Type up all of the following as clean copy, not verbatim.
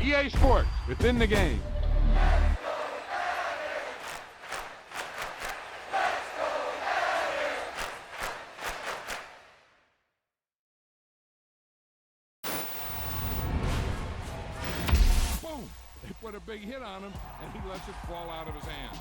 EA Sports, it's in the game. Boom! They put a big hit on him, and he lets it fall out of his hand.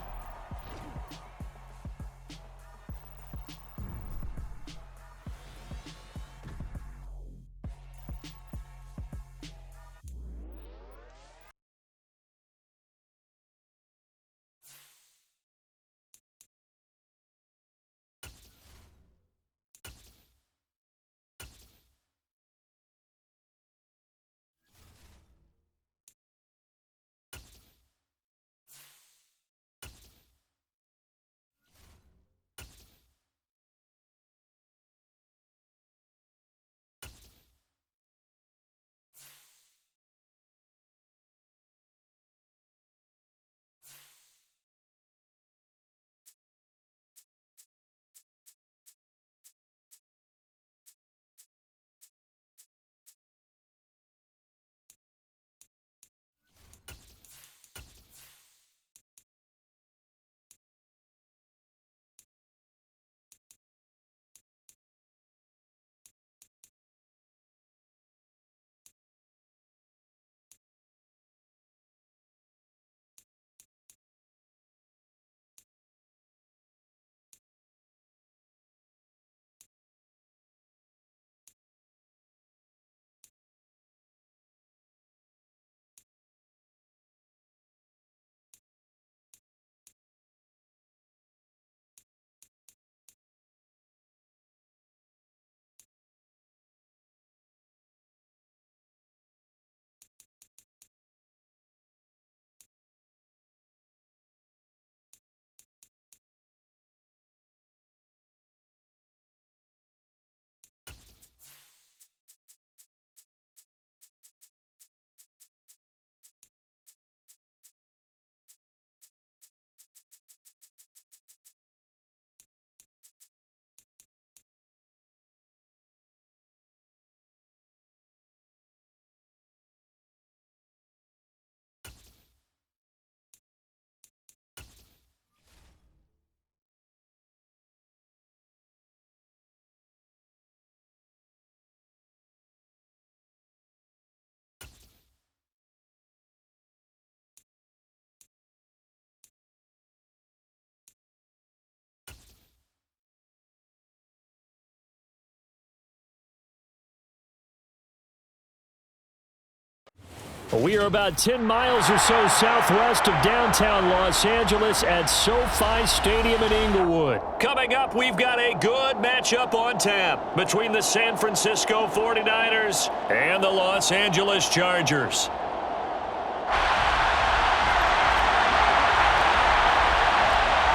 We are about 10 miles or so southwest of downtown Los Angeles at SoFi Stadium in Inglewood. Coming up, we've got a good matchup on tap between the San Francisco 49ers and the Los Angeles Chargers.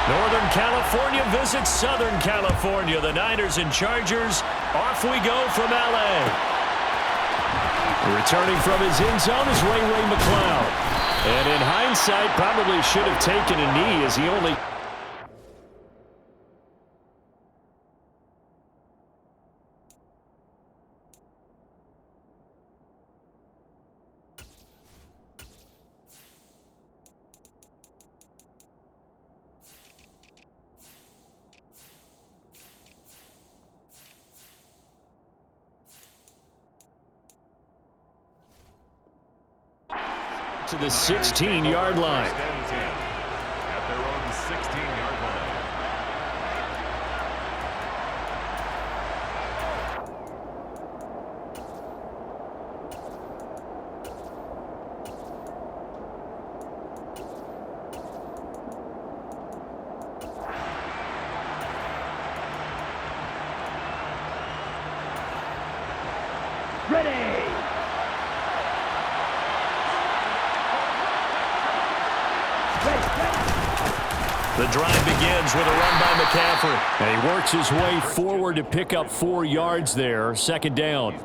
Northern California visits Southern California. The Niners and Chargers, off we go from L.A. Returning from his end zone is Ray McCloud. And in hindsight, probably should have taken a knee as he only... to the 16-yard line. At their own 16-yard line. Ready. The drive begins with a run by McCaffrey. And he works his way forward to pick up 4 yards there. Second down.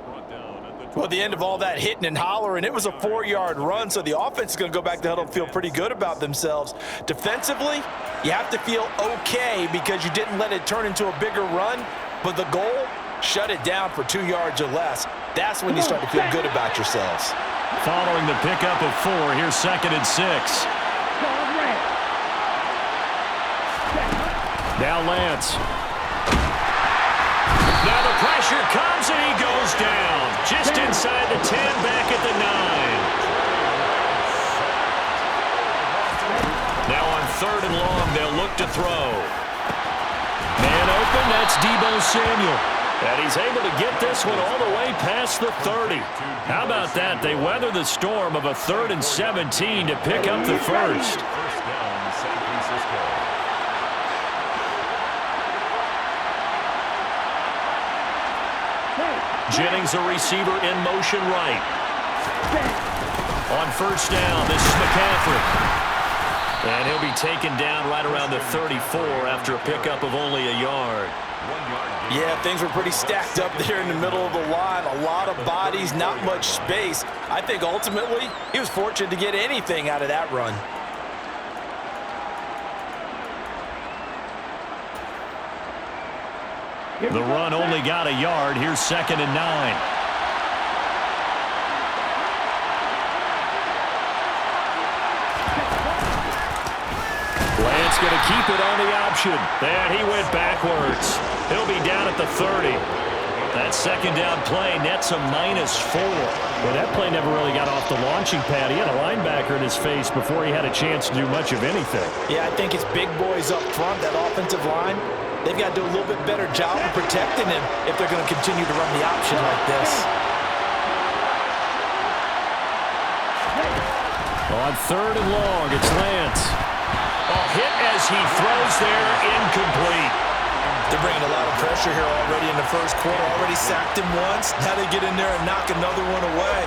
Well, the end of all that hitting and hollering, it was a 4-yard run, so the offense is going to go back to huddle and feel pretty good about themselves. Defensively, you have to feel okay because you didn't let it turn into a bigger run, but the goal, shut it down for 2 yards or less. That's when you start to feel good about yourselves. Following the pickup of 4, here's 2nd and 6. Now Lance. Now the pressure comes and he goes down. Just inside the 10, back at the 9. Now on 3rd and long, they'll look to throw. Man open, that's Deebo Samuel. And he's able to get this one all the way past the 30. How about that? They weather the storm of a 3rd and 17 to pick up the first. First down, San Francisco. Jennings, a receiver in motion right. On 1st down, this is McCaffrey. And he'll be taken down right around the 34 after a pickup of only a yard. Yeah, things were pretty stacked up there in the middle of the line. A lot of bodies, not much space. I think ultimately he was fortunate to get anything out of that run. The run only got a yard. Here's 2nd and 9. Lance going to keep it on the option. And he went backwards. He'll be down at the 30. That 2nd down play nets a -4. Well, that play never really got off the launching pad. He had a linebacker in his face before he had a chance to do much of anything. Yeah, I think it's big boys up front, that offensive line. They've got to do a little bit better job of protecting him if they're going to continue to run the option like this. On 3rd and long, it's Lance. A hit as he throws there, incomplete. They're bringing a lot of pressure here already in the first quarter. Already sacked him once. Now they get in there and knock another one away.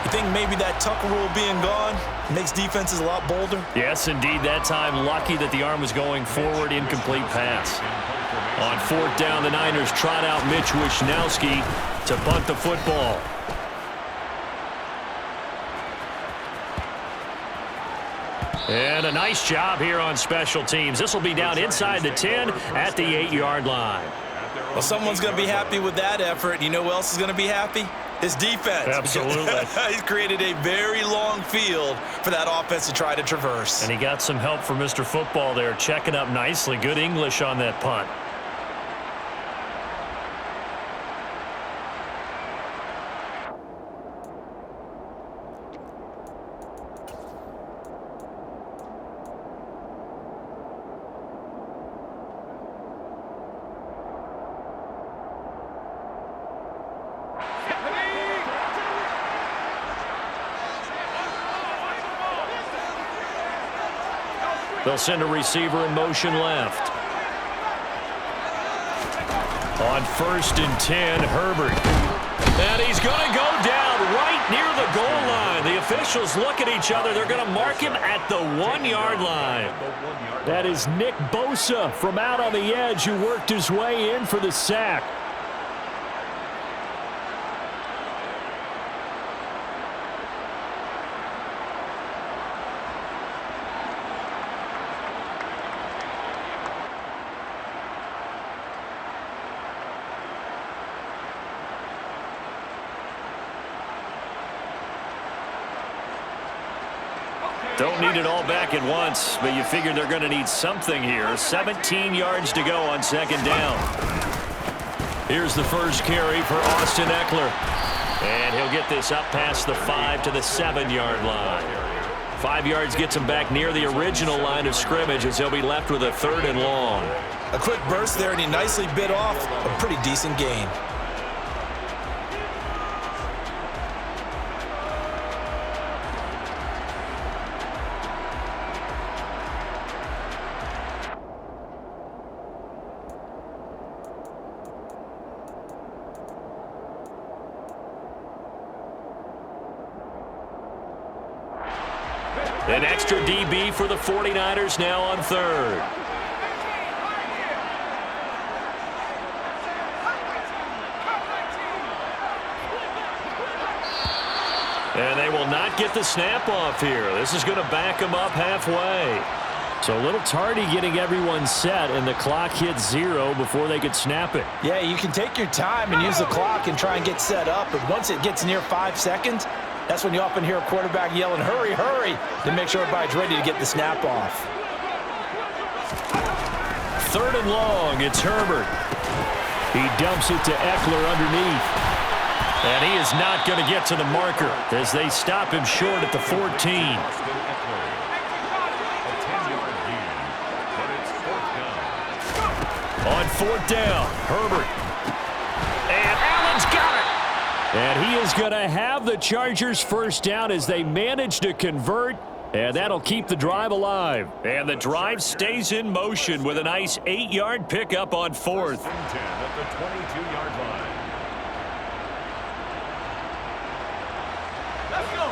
You think maybe that Tucker rule being gone makes defenses a lot bolder? Yes, indeed. That time, lucky that the arm was going forward, incomplete pass. On 4th down, the Niners trot out Mitch Wishnowski to punt the football. And a nice job here on special teams. This will be down inside the 10 at the 8-yard line. Well, someone's going to be happy with that effort. You know who else is going to be happy? His defense. Absolutely. He's created a very long field for that offense to try to traverse. And he got some help from Mr. Football there, checking up nicely. Good English on that punt. They'll send a receiver in motion left. On 1st and 10, Herbert. And he's going to go down right near the goal line. The officials look at each other. They're going to mark him at the 1-yard line. That is Nick Bosa from out on the edge who worked his way in for the sack. Don't need it all back at once, but you figure they're going to need something here. 17 yards to go on 2nd down. Here's the first carry for Austin Eckler. And he'll get this up past the 5 to the 7-yard line. 5 yards gets him back near the original line of scrimmage as he'll be left with a 3rd and long. A quick burst there, and he nicely bit off a pretty decent gain. An extra DB for the 49ers now on 3rd. And they will not get the snap off here. This is going to back them up halfway. So a little tardy getting everyone set, and the clock hits 0 before they could snap it. Yeah, you can take your time and use the clock and try and get set up, but once it gets near 5 seconds, That's when you often hear a quarterback yelling, hurry, hurry, to make sure everybody's ready to get the snap off. 3rd and long, it's Herbert. He dumps it to Eckler underneath. And he is not going to get to the marker as they stop him short at the 14. On 4th down, Herbert. And Allen's got it. And he is going to have the Chargers first down as they manage to convert. And that'll keep the drive alive. And the drive stays in motion with a nice 8-yard pickup on 4th. 10 at the 22-yard line. Let's go.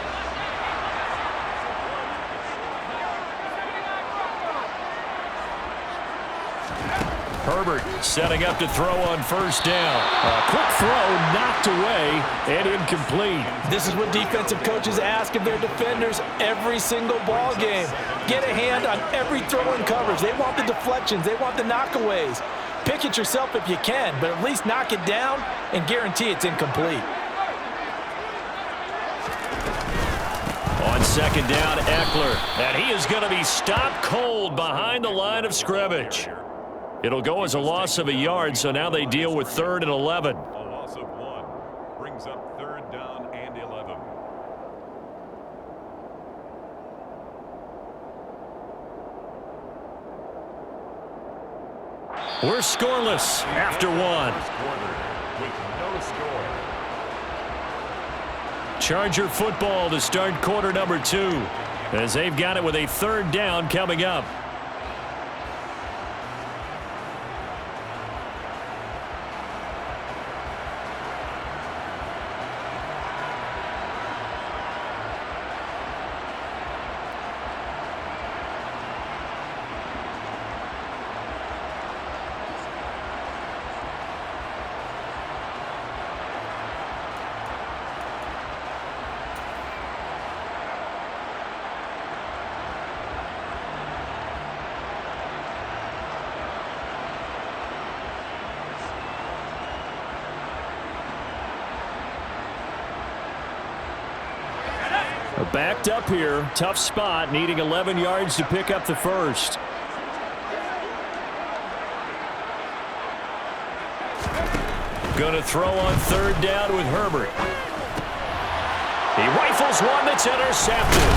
Herbert setting up to throw on 1st down. A quick throw knocked away and incomplete. This is what defensive coaches ask of their defenders every single ball game. Get a hand on every throw in coverage. They want the deflections. They want the knockaways. Pick it yourself if you can, but at least knock it down and guarantee it's incomplete. On 2nd down, Eckler. And he is going to be stopped cold behind the line of scrimmage. It'll go as a loss of a yard, so now they deal with 3rd and 11. A loss of 1 brings up 3rd down and 11. We're scoreless after 1. With no score. Charger football to start quarter number 2 as they've got it with a 3rd down coming up. Backed up here, tough spot, needing 11 yards to pick up the first. Going to throw on 3rd down with Herbert. He rifles one that's intercepted.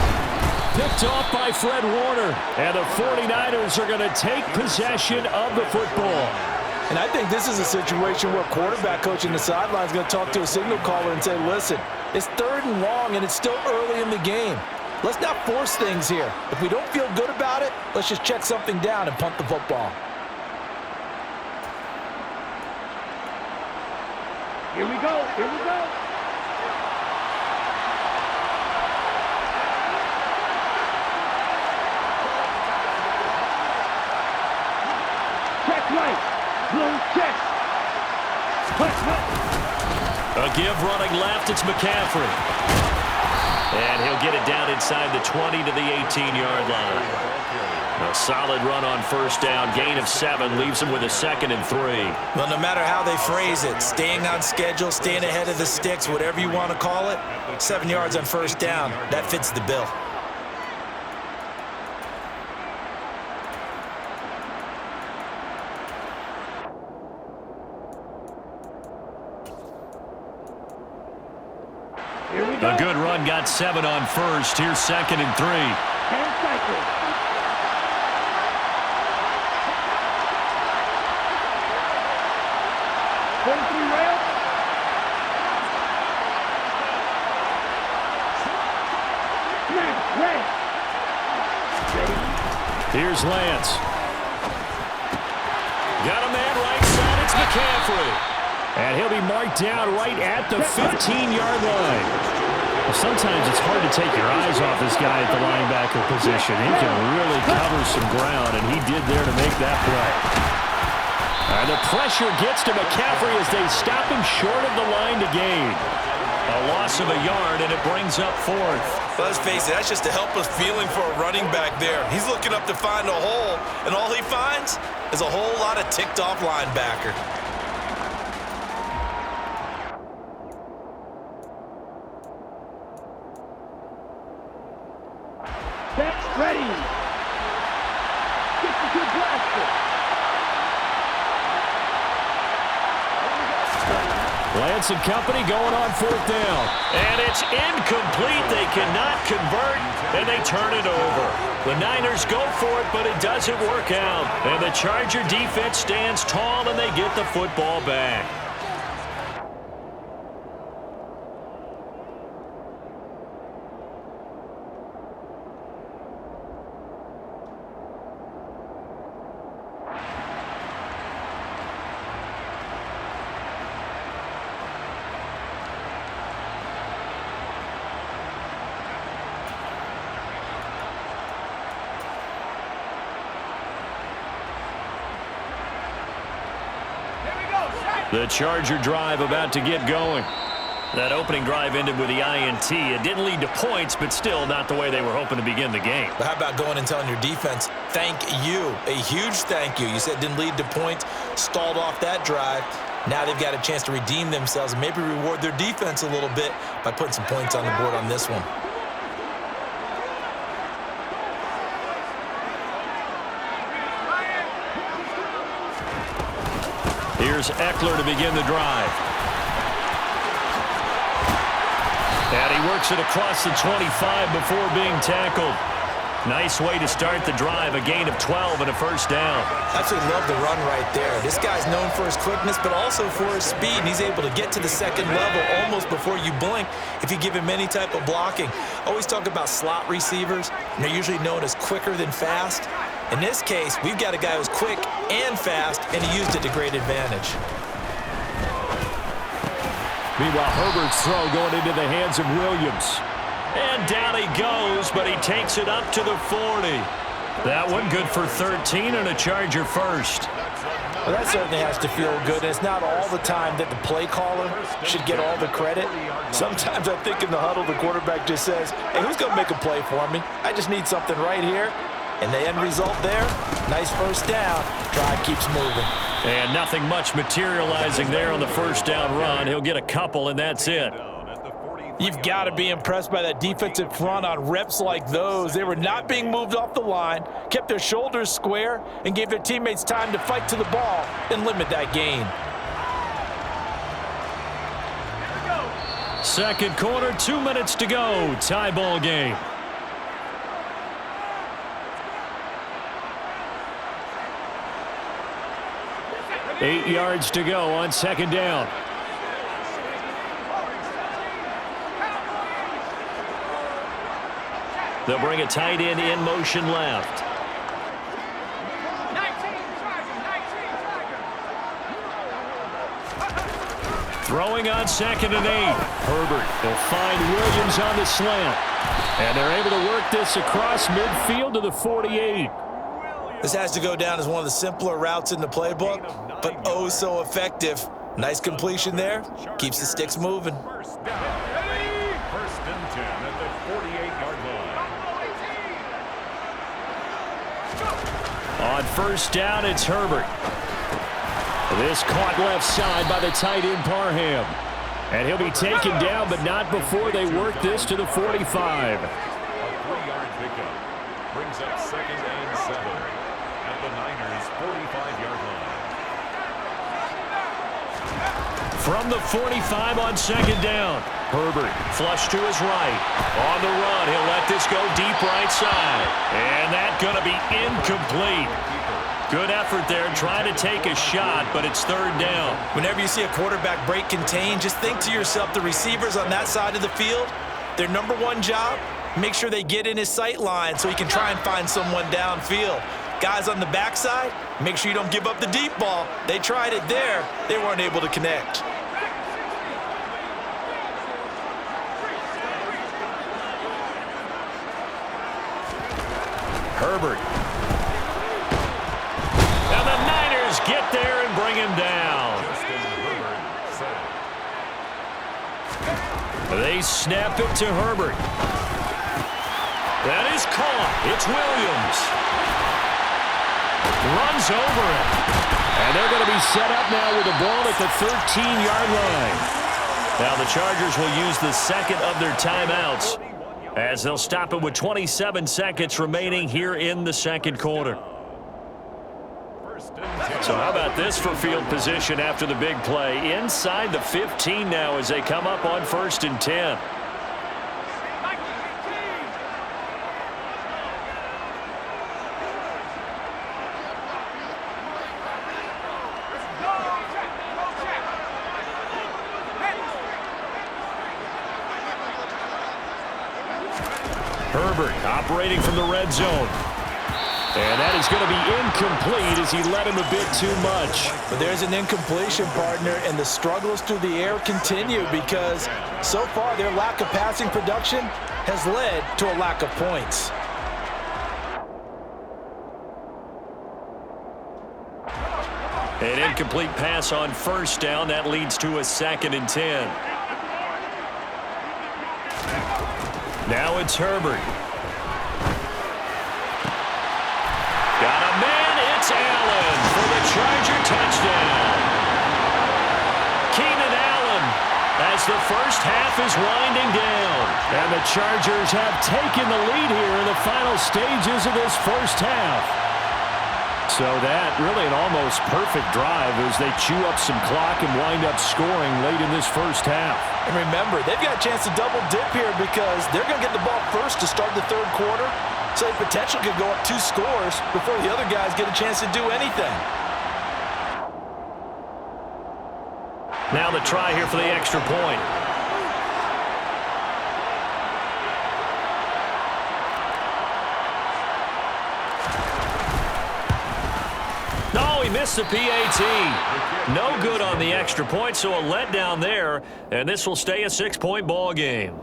Picked off by Fred Warner. And the 49ers are going to take possession of the football. And I think this is a situation where quarterback coach in the sideline is going to talk to a signal caller and say, listen, it's 3rd and long and it's still early in the game. Let's not force things here. If we don't feel good about it, let's just check something down and punt the football. Here we go. Here we go. Check right. Blue check. A give running left, it's McCaffrey. And he'll get it down inside the 20 to the 18-yard line. A solid run on 1st down, gain of 7, leaves him with a 2nd and 3. Well, no matter how they phrase it, staying on schedule, staying ahead of the sticks, whatever you want to call it, 7 yards on 1st down, that fits the bill. A good run, got 7 on 1st. Here's 2nd and 3. 10 cycles. Here's Lance. Got a man right side. It's McCaffrey. And he'll be marked down right at the 15-yard line. Well, sometimes it's hard to take your eyes off this guy at the linebacker position. He can really cover some ground, and he did there to make that play. And the pressure gets to McCaffrey as they stop him short of the line to gain. A loss of a yard, and it brings up 4th. Let's face it, that's just a helpless feeling for a running back there. He's looking up to find a hole, and all he finds is a whole lot of ticked-off linebacker. Ready. Get the good blaster. Lance and company going on 4th down. And it's incomplete. They cannot convert, and they turn it over. The Niners go for it, but it doesn't work out. And the Charger defense stands tall, and they get the football back. The Charger drive about to get going. That opening drive ended with the INT. It didn't lead to points, but still not the way they were hoping to begin the game. But how about going and telling your defense, thank you, a huge thank you. You said it didn't lead to points, stalled off that drive. Now they've got a chance to redeem themselves and maybe reward their defense a little bit by putting some points on the board on this one. Here's Eckler to begin the drive. And he works it across the 25 before being tackled. Nice way to start the drive, a gain of 12 and a first down. Absolutely love the run right there. This guy's known for his quickness, but also for his speed. And he's able to get to the second level almost before you blink if you give him any type of blocking. Always talk about slot receivers, and they're usually known as quicker than fast. In this case, we've got a guy who's quick and fast, and he used it to great advantage. Meanwhile, Herbert's throw going into the hands of Williams. And down he goes, but he takes it up to the 40. That one good for 13 and a Charger first. Well, that certainly has to feel good. It's not all the time that the play caller should get all the credit. Sometimes I think in the huddle, the quarterback just says, hey, who's going to make a play for me? I just need something right here. And the end result there, nice first down. Drive keeps moving. And nothing much materializing there on the first down run. He'll get a couple, and that's it. You've got to be impressed by that defensive front on reps like those. They were not being moved off the line, kept their shoulders square, and gave their teammates time to fight to the ball and limit that gain. Second quarter, 2 minutes to go. Tie ball game. Eight yards to go on second down. They'll bring a tight end in motion left. Throwing on 2nd and 8. Herbert will find Williams on the slant. And they're able to work this across midfield to the 48. This has to go down as one of the simpler routes in the playbook, but oh so effective. Nice completion there. Keeps the sticks moving. First and 10 at the 48-yard line. On first down, it's Herbert. This caught left side by the tight end Parham. And he'll be taken down, but not before they work this to the 45. A 3-yard pickup brings up 2nd and 7 at the Niners' 45-yard line. From the 45 on second down. Herbert flush to his right. On the run, he'll let this go deep right side. And that's going to be incomplete. Good effort there, trying to take a shot, but it's third down. Whenever you see a quarterback break contain, just think to yourself, the receivers on that side of the field, their number one job, make sure they get in his sight line so he can try and find someone downfield. Guys on the backside, make sure you don't give up the deep ball. They tried it there. They weren't able to connect. Herbert. And the Niners get there and bring him down. They snap it to Herbert. That is caught. It's Williams. Runs over it. And they're going to be set up now with the ball at the 13-yard line. Now the Chargers will use the second of their timeouts. as they'll stop it with 27 seconds remaining here in the second quarter. So how about this for field position after the big play? Inside the 15 now as they come up on 1st and 10. Herbert operating from the red zone. And that is going to be incomplete as he led him a bit too much. But there's an incompletion, partner, and the struggles through the air continue because so far their lack of passing production has led to a lack of points. An incomplete pass on 1st down. That leads to a 2nd and 10. Now it's Herbert. Got a man, it's Allen for the Charger touchdown. Keenan Allen as the first half is winding down. And the Chargers have taken the lead here in the final stages of this first half. So that really an almost perfect drive as they chew up some clock and wind up scoring late in this first half. And remember, they've got a chance to double dip here because they're going to get the ball first to start the third quarter. So they potentially could go up 2 scores before the other guys get a chance to do anything. Now the try here for the extra point. No, he missed the PAT. No good on the extra point, so a letdown there, and this will stay a 6-point ball game.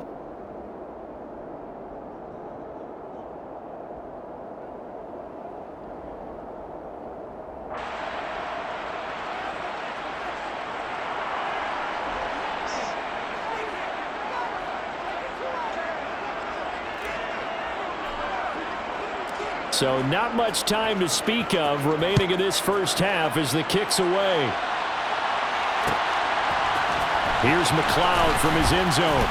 So not much time to speak of remaining in this first half as the kick's away. Here's McLeod from his end zone.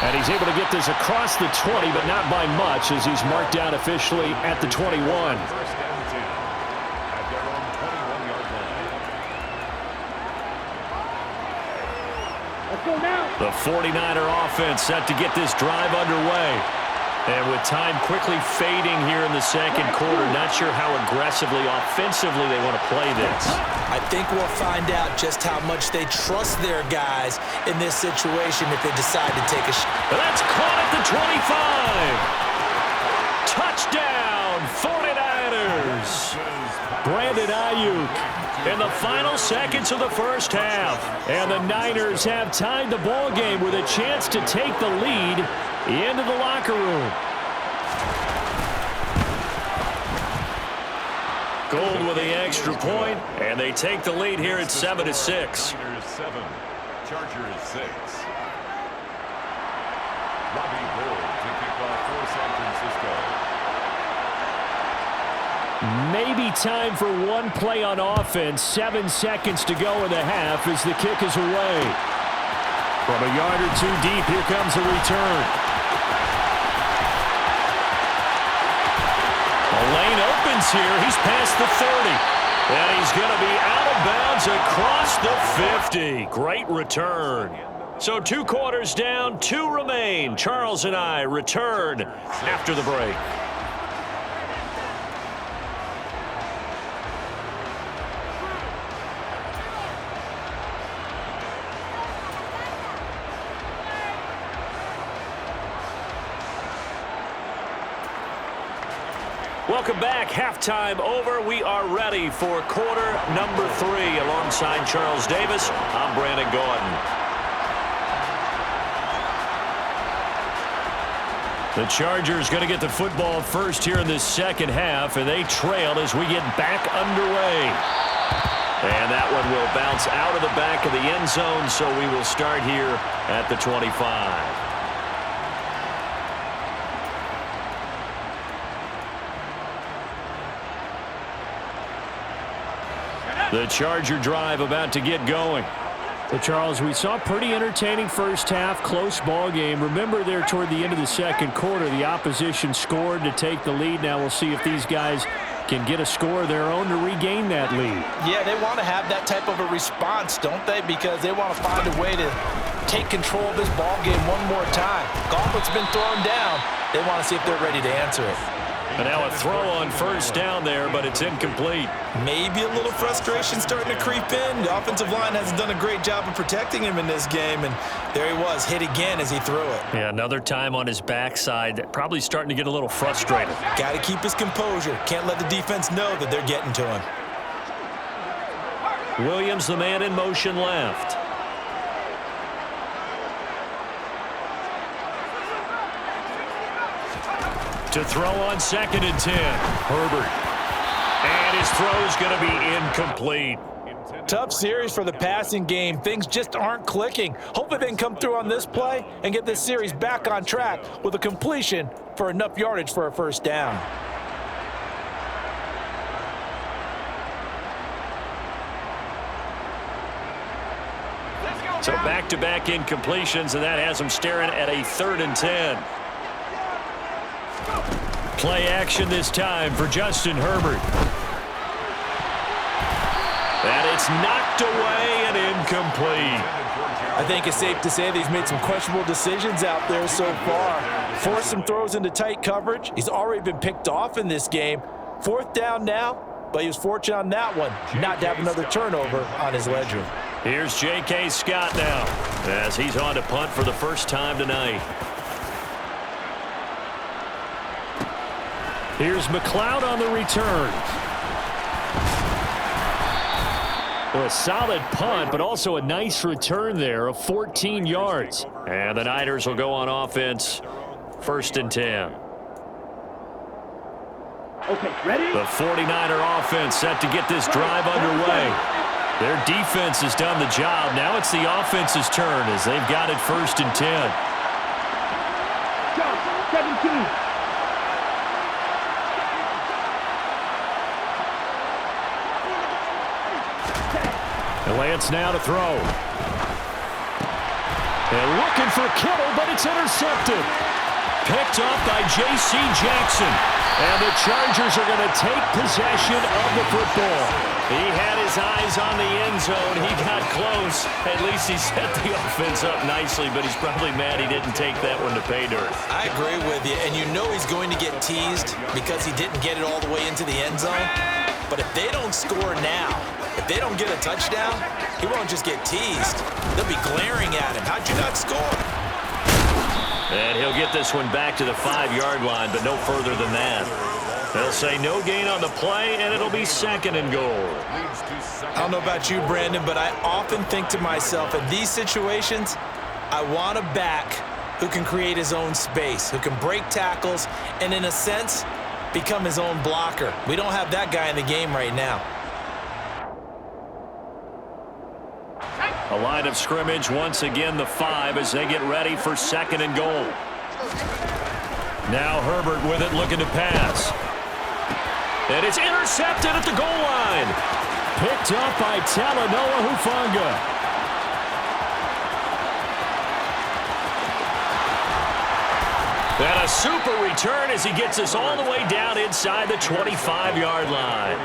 And he's able to get this across the 20, but not by much as he's marked down officially at the 21. First down 10 at their own 21-yard line. Let's go now. The 49er offense set to get this drive underway. And with time quickly fading here in the second quarter, not sure how aggressively, offensively they want to play this. I think we'll find out just how much they trust their guys in this situation if they decide to take a shot. That's caught at the 25. Touchdown, 49ers. Brandon Ayuk in the final seconds of the first half. And the Niners have tied the ball game with a chance to take the lead into the locker room. Gold with the extra point, and they take the lead here at 7-6. Niners 7, Chargers 6. Robbie Gould to kick off for San Francisco. Maybe time for one play on offense. 7 seconds to go in the half as the kick is away. From a yard or 2 deep, here comes a return. The lane opens here. He's past the 30. And he's going to be out of bounds across the 50. Great return. So 2 quarters down, 2 remain. Charles and I return after the break. Welcome back. Halftime over. We are ready for quarter number 3. Alongside Charles Davis, I'm Brandon Gaudin. The Chargers going to get the football first here in this second half, and they trail as we get back underway. And that one will bounce out of the back of the end zone, so we will start here at the 25. The Charger drive about to get going. Well, Charles, we saw a pretty entertaining first half, close ball game. Remember there toward the end of the second quarter, the opposition scored to take the lead. Now we'll see if these guys can get a score of their own to regain that lead. Yeah, they want to have that type of a response, don't they? Because they want to find a way to take control of this ball game one more time. Gauntlet's been thrown down. They want to see if they're ready to answer it. And now a throw on first down there, but it's incomplete. Maybe a little frustration starting to creep in. The offensive line hasn't done a great job of protecting him in this game, and there he was, hit again as he threw it. Yeah, another time on his backside, probably starting to get a little frustrated. Got to keep his composure. Can't let the defense know that they're getting to him. Williams, the man in motion left. To throw on 2nd and 10. Herbert. And his throw's going to be incomplete. Tough series for the passing game. Things just aren't clicking. Hopefully they can come through on this play and get this series back on track with a completion for enough yardage for a first down. So back-to-back incompletions, and that has them staring at a 3rd and 10. Play action this time for Justin Herbert. And it's knocked away and incomplete. I think it's safe to say that he's made some questionable decisions out there so far. Forced some throws into tight coverage. He's already been picked off in this game. 4th down now, but he was fortunate on that one not to have another turnover on his ledger. Here's J.K. Scott now as he's on to punt for the first time tonight. Here's McLeod on the return. Well, a solid punt, but also a nice return there of 14 yards. And the Niners will go on offense, 1st and 10. Okay, ready? The 49er offense set to get this drive underway. Their defense has done the job. Now it's the offense's turn as they've got it 1st and 10. Jump, 17. And Lance now to throw. And looking for Kittle, but it's intercepted. Picked off by J.C. Jackson. And the Chargers are going to take possession of the football. He had his eyes on the end zone. He got close. At least he set the offense up nicely, but he's probably mad he didn't take that one to pay dirt. I agree with you, and you know he's going to get teased because he didn't get it all the way into the end zone. But if they don't score now, if they don't get a touchdown, he won't just get teased. They'll be glaring at him. How'd you not score? And he'll get this one back to the 5-yard line, but no further than that. They'll say no gain on the play, and it'll be 2nd and goal. I don't know about you, Brandon, but I often think to myself, in these situations, I want a back who can create his own space, who can break tackles, and in a sense, become his own blocker. We don't have that guy in the game right now. A line of scrimmage, once again the 5 as they get ready for 2nd and goal. Now Herbert with it, looking to pass. And it's intercepted at the goal line. Picked up by Talanoa Hufanga. And a super return as he gets us all the way down inside the 25-yard line.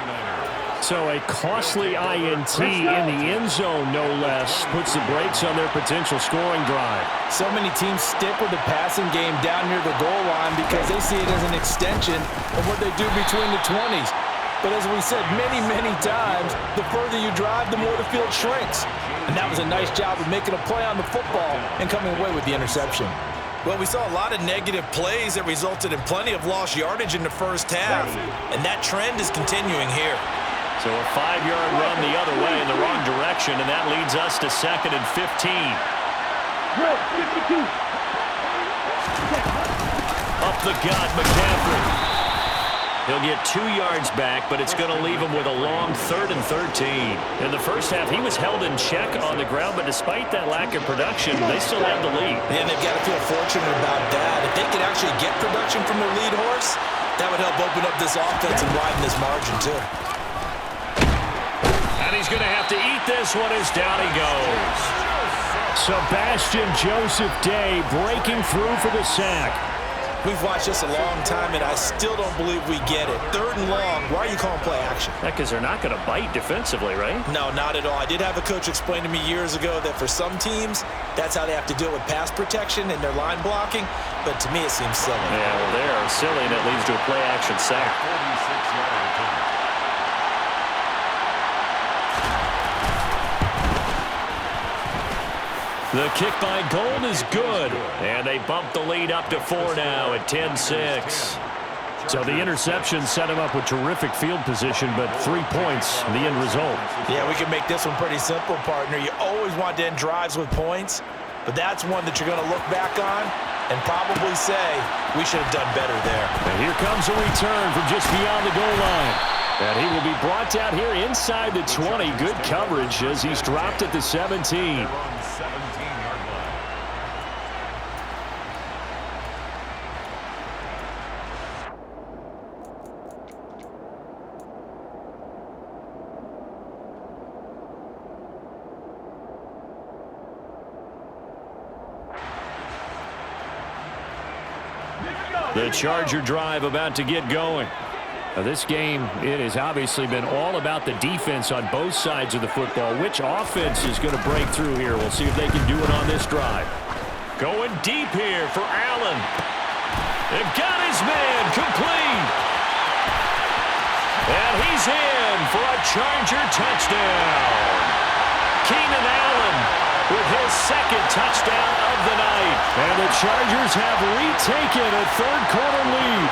So a costly INT in the end zone, no less, puts the brakes on their potential scoring drive. So many teams stick with the passing game down near the goal line because they see it as an extension of what they do between the 20s. But as we said many, many times, the further you drive, the more the field shrinks. And that was a nice job of making a play on the football and coming away with the interception. Well, we saw a lot of negative plays that resulted in plenty of lost yardage in the first half, and that trend is continuing here. So a 5-yard run the other way in the wrong direction, and that leads us to 2nd and 15. Up the gut, McCaffrey. He'll get 2 yards back, but it's going to leave him with a long 3rd and 13. In the first half, he was held in check on the ground, but despite that lack of production, they still have the lead. And they've got to feel fortunate about that. If they could actually get production from their lead horse, that would help open up this offense and widen this margin, too. And he's going to have to eat this one as down he goes. Sebastian Joseph Day breaking through for the sack. We've watched this a long time, and I still don't believe we get it. 3rd and long. Why are you calling play action? Because they're not going to bite defensively, right? No, not at all. I did have a coach explain to me years ago that for some teams, that's how they have to deal with pass protection and their line blocking. But to me, it seems silly. Yeah, well, they are silly, and it leads to a play action sack. 46-yard attempt. The kick by Gold is good, and they bump the lead up to 4 now at 10-6. So the interception set him up with terrific field position, but 3 points, the end result. Yeah, we can make this one pretty simple, partner. You always want to end drives with points, but that's one that you're going to look back on and probably say, we should have done better there. And here comes a return from just beyond the goal line. And he will be brought down here inside the 20. Good coverage as he's dropped at the 17. The Charger drive about to get going. Now this game, it has obviously been all about the defense on both sides of the football. Which offense is going to break through here? We'll see if they can do it on this drive. Going deep here for Allen. They've got his man complete. And he's in for a Charger touchdown. Keenan Allen with his 2nd touchdown of the night. And the Chargers have retaken a 3rd-quarter lead.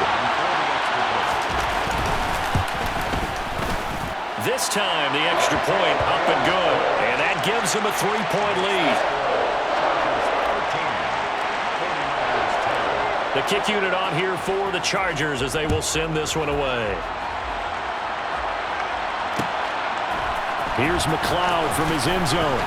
This time, the extra point up and good. And that gives them a 3-point lead. The kick unit on here for the Chargers as they will send this one away. Here's McLeod from his end zone.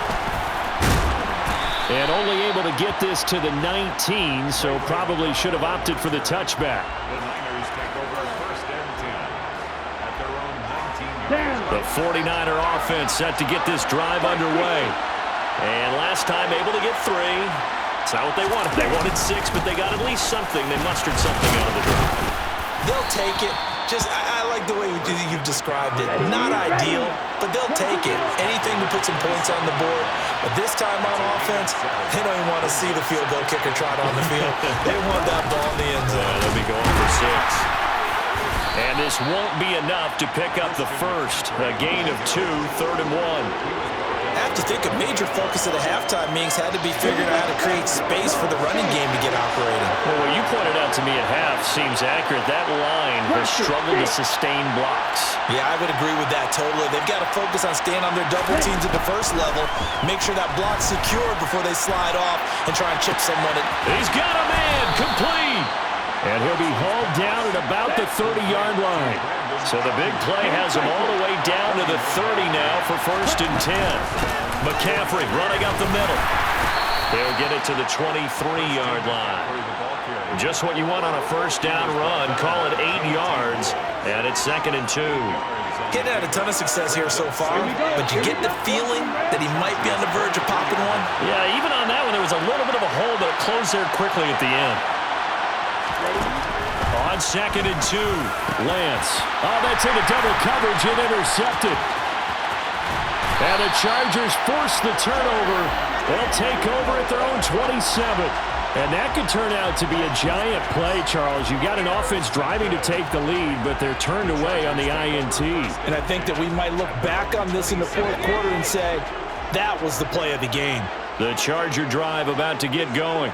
And only able to get this to the 19, so probably should have opted for the touchback. The Niners take over 1st and 10 at their own 19-yard line. The 49er offense set to get this drive underway. And last time able to get 3. It's not what they wanted. They wanted 6, but they got at least something. They mustered something out of the drive. They'll take it. I like the way you've described it. Not ideal, but they'll take it. Anything to put some points on the board. But this time on offense, they don't even want to see the field goal kicker trot on the field. They want that ball in the end zone. They'll be going for 6. And this won't be enough to pick up the first. A gain of 2, 3rd and 1. I have to think a major focus of the halftime meetings had to be figuring out how to create space for the running game to get operating. Well, what you pointed out to me at half seems accurate. That line has struggled to sustain blocks. Yeah, I would agree with that totally. They've got to focus on staying on their double teams at the first level, make sure that block's secure before they slide off and try and chip someone. He's got a man complete. And he'll be hauled down at about the 30-yard line. So the big play has him all the way down to the 30 now for 1st and 10. McCaffrey running up the middle. They'll get it to the 23-yard line. Just what you want on a 1st down run. Call it 8 yards, and it's 2nd and 2. Getting had a ton of success here so far, but you get the feeling that he might be on the verge of popping one. Yeah, even on that one, there was a little bit of a hole, but it closed there quickly at the end. On 2nd and 2, Lance. Oh, that's into double coverage and intercepted. And the Chargers force the turnover. They'll take over at their own 27. And that could turn out to be a giant play, Charles. You've got an offense driving to take the lead, but they're turned away on the INT. And I think that we might look back on this in the 4th quarter and say, that was the play of the game. The Charger drive about to get going.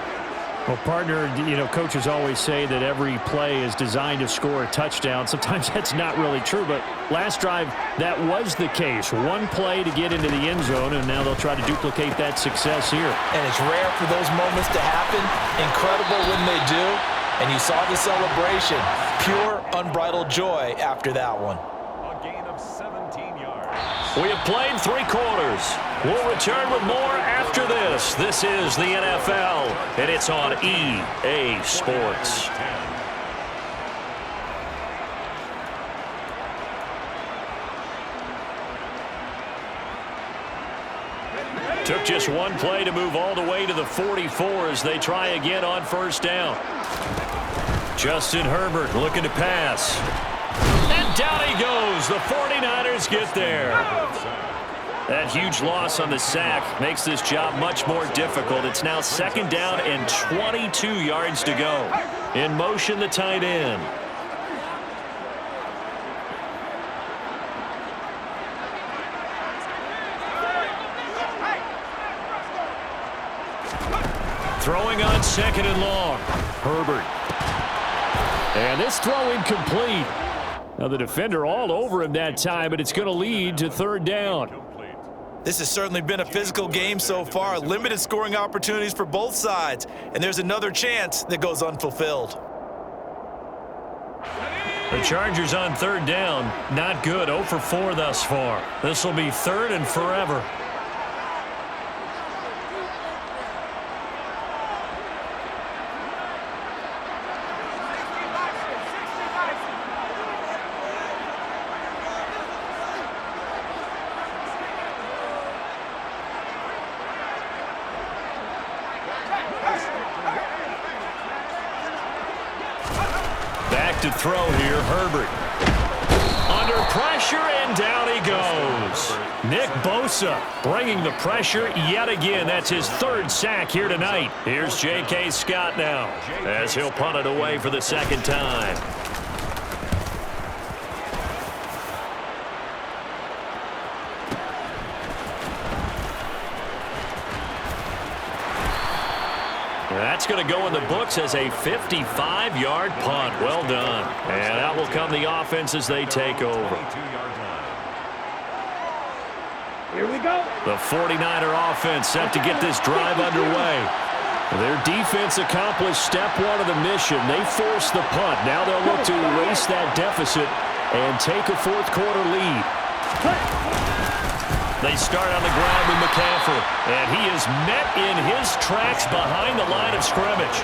Well, partner, coaches always say that every play is designed to score a touchdown. Sometimes that's not really true, but last drive, that was the case. One play to get into the end zone, and now they'll try to duplicate that success here. And it's rare for those moments to happen. Incredible when they do. And you saw the celebration. Pure, unbridled joy after that one. A gain of 17 yards. We have played 3 quarters. We'll return with more after this. This is the NFL, and it's on EA Sports. Took just one play to move all the way to the 44 as they try again on first down. Justin Herbert looking to pass. And down he goes. The 49ers get there. That huge loss on the sack makes this job much more difficult. It's now second down and 22 yards to go. In motion, the tight end. Throwing on second and long. Herbert. And this throw incomplete. Now the defender all over him that time, but it's going to lead to third down. This has certainly been a physical game so far. Limited scoring opportunities for both sides. And there's another chance that goes unfulfilled. The Chargers on third down. Not good. 0 for 4 thus far. This will be third and forever. To throw here, Herbert. Under pressure, and down he goes. Nick Bosa bringing the pressure yet again. That's his third sack here tonight. Here's J.K. Scott now as he'll punt it away for the second time. That's going to go in the books as a 55-yard punt. Well done. And out will come the offense as they take over. Here we go. The 49er offense set to get this drive underway. Their defense accomplished step one of the mission. They forced the punt. Now they'll look to erase that deficit and take a fourth quarter lead. They start on the ground with McCaffrey, and he is met in his tracks behind the line of scrimmage.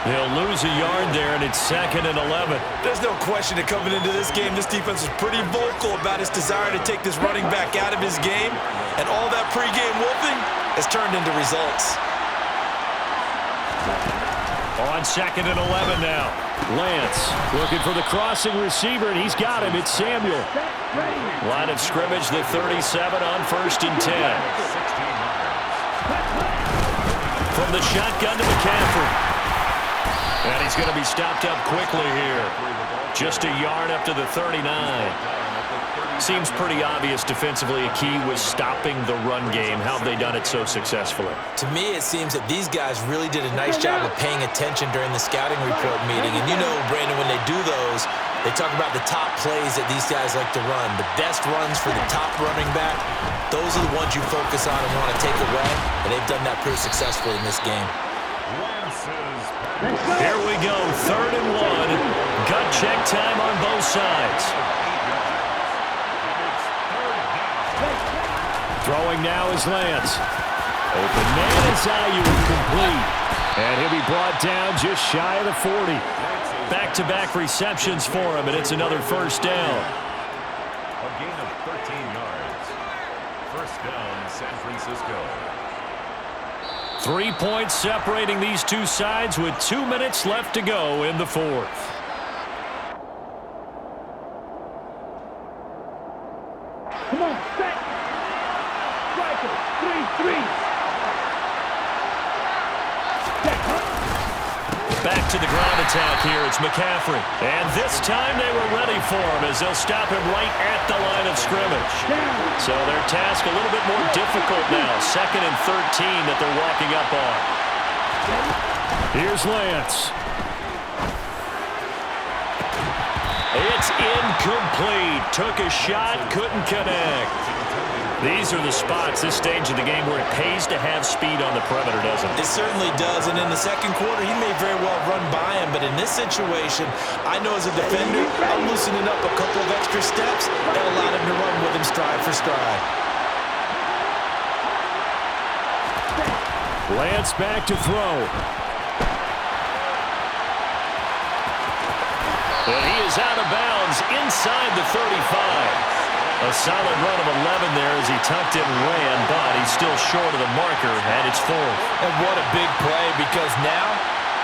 They'll lose a yard there, and it's second and 11. There's no question that coming into this game, this defense was pretty vocal about its desire to take this running back out of his game, and all that pregame wolfing has turned into results. On second and 11 now. Lance looking for the crossing receiver, and he's got him. It's Samuel. Line of scrimmage, the 37 on first and 10. From the shotgun to McCaffrey. And he's going to be stopped up quickly here. Just a yard up to the 39. Seems pretty obvious defensively a key was stopping the run game. How have they done it so successfully? To me, it seems that these guys really did a nice job of paying attention during the scouting report meeting. And you know, Brandon, when they do those, they talk about the top plays that these guys like to run. The best runs for the top running back, those are the ones you focus on and want to take away. And they've done that pretty successfully in this game. Here we go, third and 1. Gut check time on both sides. Throwing now is Lance. Open man is Ayuk, complete. And he'll be brought down just shy of the 40. Back-to-back receptions for him, and it's another first down. A gain of 13 yards. First down, San Francisco. 3 points separating these two sides with 2 minutes left to go in the fourth. Come on, set. Striker, 3-3. Back to the ground attack here. It's McCaffrey. And this time they were ready for him as they'll stop him right at the line of scrimmage. So their task a little bit more difficult now. Second and 13 that they're walking up on. Here's Lance. It's incomplete. Took a shot, couldn't connect. These are the spots, this stage of the game, where it pays to have speed on the perimeter, doesn't it? It certainly does, and in the second quarter, he may very well run by him, but in this situation, I know as a defender, I'm loosening up a couple of extra steps that allowed him to run with him stride for stride. Lance back to throw. And he is out of bounds inside the 35. A solid run of 11 there as he tucked it and ran, but he's still short of the marker, and it's 4th. And what a big play, because now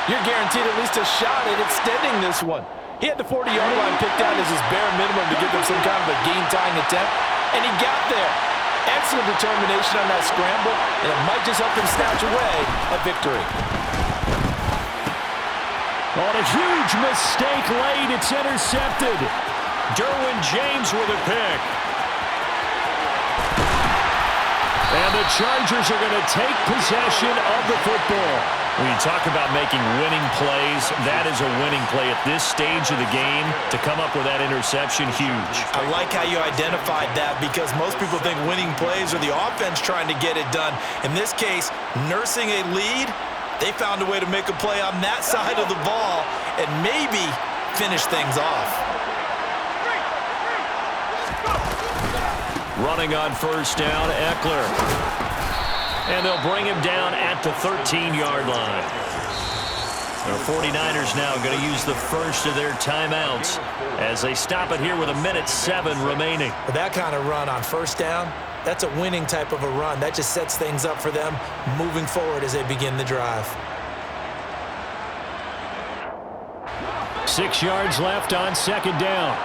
you're guaranteed at least a shot at extending this one. He had the 40-yard line picked out as his bare minimum to give them some kind of a game-tying attempt, and he got there. Excellent determination on that scramble, and it might just help them snatch away a victory. On a huge mistake late, it's intercepted. Derwin James with a pick. And the Chargers are going to take possession of the football. When you talk about making winning plays, that is a winning play at this stage of the game. To come up with that interception, huge. I like how you identified that, because most people think winning plays are the offense trying to get it done. In this case, nursing a lead, they found a way to make a play on that side of the ball and maybe finish things off. Running on first down, Eckler. And they'll bring him down at the 13-yard line. The 49ers now going to use the first of their timeouts as they stop it here with 1:07 remaining. With that kind of run on first down, that's a winning type of a run. That just sets things up for them moving forward as they begin the drive. 6 yards left on second down.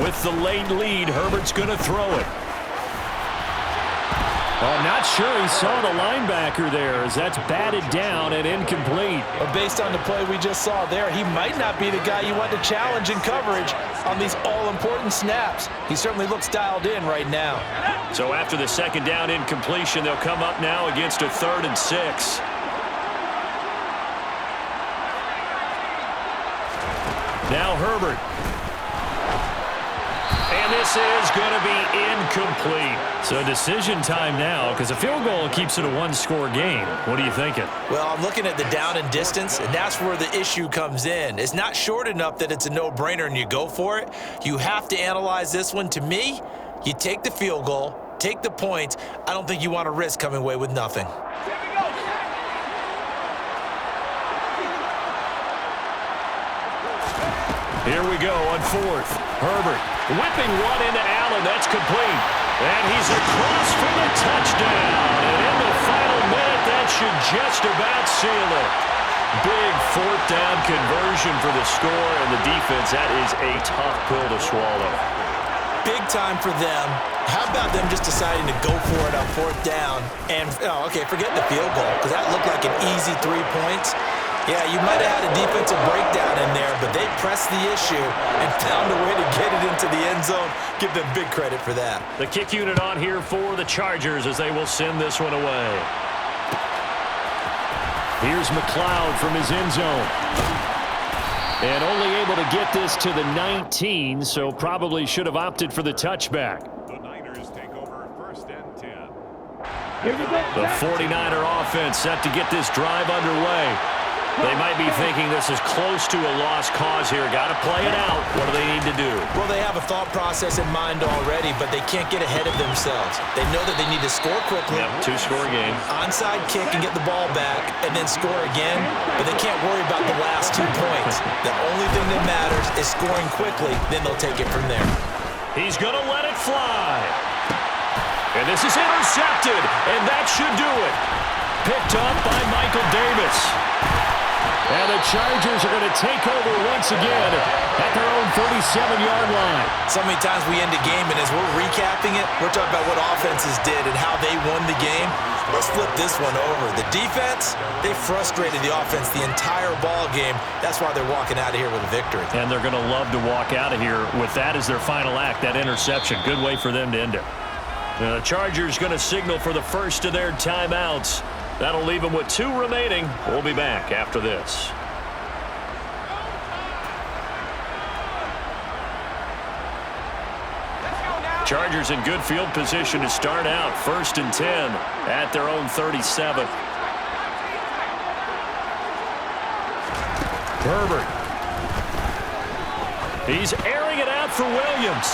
With the late lead, Herbert's going to throw it. I'm not sure he saw the linebacker there, as that's batted down and incomplete. But based on the play we just saw there, he might not be the guy you want to challenge in coverage on these all-important snaps. He certainly looks dialed in right now. So after the second down incompletion, they'll come up now against a 3rd and 6. Now Herbert. And this is going to be incomplete. So decision time now, because a field goal keeps it a one-score game. What are you thinking? Well, I'm looking at the down and distance, and that's where the issue comes in. It's not short enough that it's a no-brainer and you go for it. You have to analyze this one. To me, you take the field goal, take the points. I don't think you want to risk coming away with nothing. Here we go on 4th. Herbert whipping one into Allen. That's complete. And he's across for the touchdown. And in the final minute, that should just about seal it. Big 4th down conversion for the score, and the defense, that is a tough pill to swallow. Big time for them. How about them just deciding to go for it on 4th down? And, forget the field goal, because that looked like an easy 3 points. Yeah, you might have had a defensive breakdown in there, but they pressed the issue and found a way to get it into the end zone. Give them big credit for that. The kick unit on here for the Chargers as they will send this one away. Here's McLeod from his end zone. And only able to get this to the 19, so probably should have opted for the touchback. The Niners take over 1st and 10. Here we go. The 49er offense set to get this drive underway. They might be thinking this is close to a lost cause here. Got to play it out. What do they need to do? Well, they have a thought process in mind already, but they can't get ahead of themselves. They know that they need to score quickly. Yep, 2-score game. Onside kick and get the ball back, and then score again. But they can't worry about the last 2 points. The only thing that matters is scoring quickly. Then they'll take it from there. He's going to let it fly. And this is intercepted, and that should do it. Picked up by Michael Davis. And the Chargers are going to take over once again at their own 37-yard line. So many times we end a game, and as we're recapping it, we're talking about what offenses did and how they won the game. Let's flip this one over. The defense, they frustrated the offense the entire ball game. That's why they're walking out of here with a victory. And they're going to love to walk out of here with that as their final act, that interception. Good way for them to end it. The Chargers going to signal for the first of their timeouts. That'll leave them with 2 remaining. We'll be back after this. Chargers in good field position to start out. 1st and 10 at their own 37. Herbert. He's airing it out for Williams.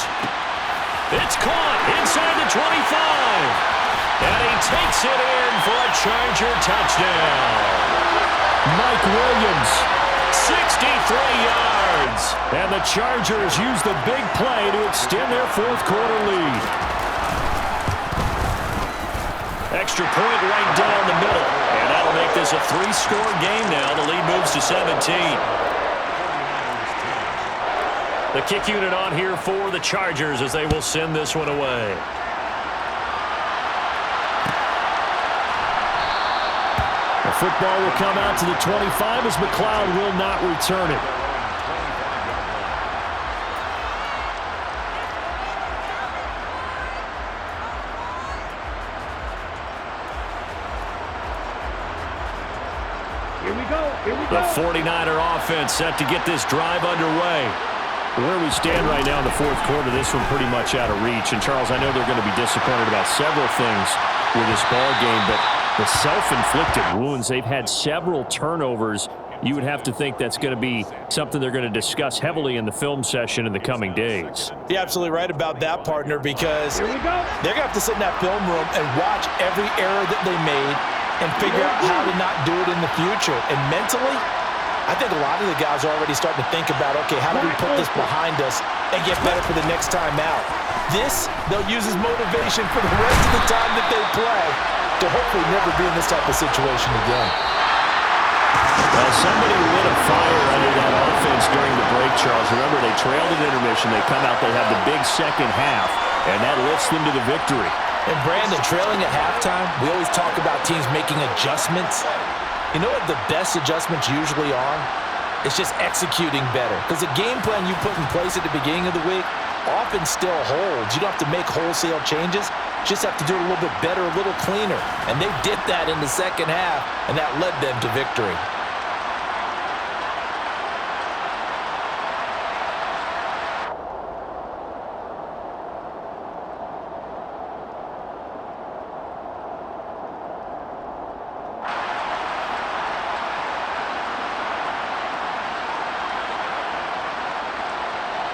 It's caught inside the 25. And he takes it in for a Charger touchdown. Mike Williams, 63 yards. And the Chargers use the big play to extend their fourth quarter lead. Extra point right down the middle. And that'll make this a 3-score game now. The lead moves to 17. The kick unit on here for the Chargers as they will send this one away. The football will come out to the 25 as McLeod will not return it. Here we go. Here we go. The 49er offense set to get this drive underway. Where we stand right now in the fourth quarter, this one pretty much out of reach. And, Charles, I know they're going to be disappointed about several things with this ball game, but the self-inflicted wounds, they've had several turnovers. You would have to think that's going to be something they're going to discuss heavily in the film session in the coming days. You're absolutely right about that, partner, because they're going to have to sit in that film room and watch every error that they made and figure out how to not do it in the future. And mentally, I think a lot of the guys are already starting to think about, okay, how do we put this behind us and get better for the next time out? This, they'll use as motivation for the rest of the time that they play to hopefully never be in this type of situation again. Well, somebody lit a fire under that offense during the break, Charles. Remember, they trailed at intermission. They come out, they have the big second half, and that lifts them to the victory. And, Brandon, trailing at halftime, we always talk about teams making adjustments. You know what the best adjustments usually are? It's just executing better. Because the game plan you put in place at the beginning of the week often still holds. You don't have to make wholesale changes. You just have to do it a little bit better, a little cleaner. And they did that in the second half, and that led them to victory.